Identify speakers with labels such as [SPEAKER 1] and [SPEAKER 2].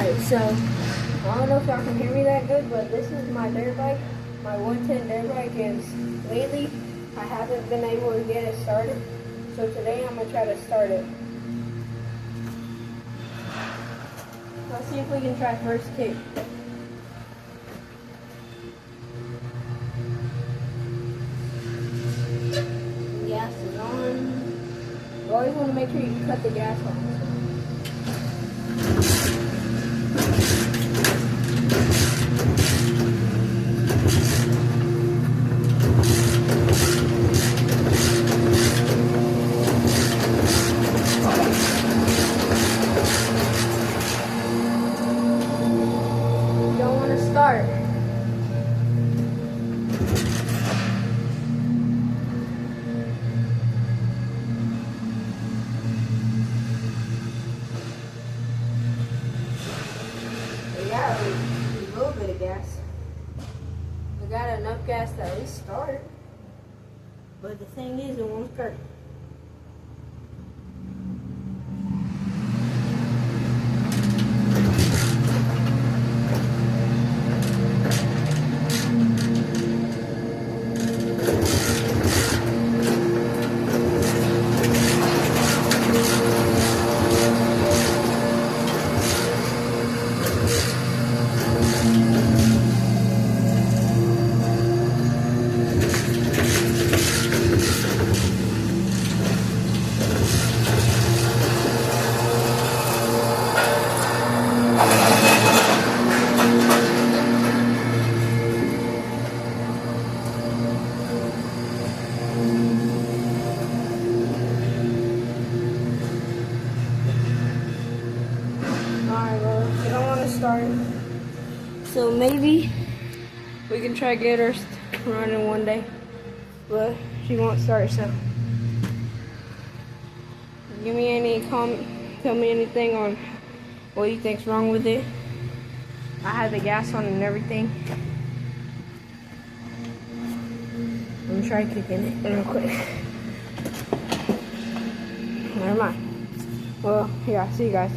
[SPEAKER 1] Alright, so I don't know if y'all can hear me that good, but this is my dirt bike, my 110 dirt bike, and lately I haven't been able to get it started. So today I'm gonna try to start it. Let's see if we can try first kick. Gas is on. You always want to make sure you cut the gas off. You don't want to start. Got a little bit of gas. We got enough gas to at least start. But the thing is, it won't start. Alright, well, we don't want to start. So maybe we can try to get her running one day. But she won't start, so. Give me any comment, tell me anything on what you think's wrong with it. I had the gas on and everything. I'm gonna try kicking it real quick. Never mind. Well, yeah, see you guys.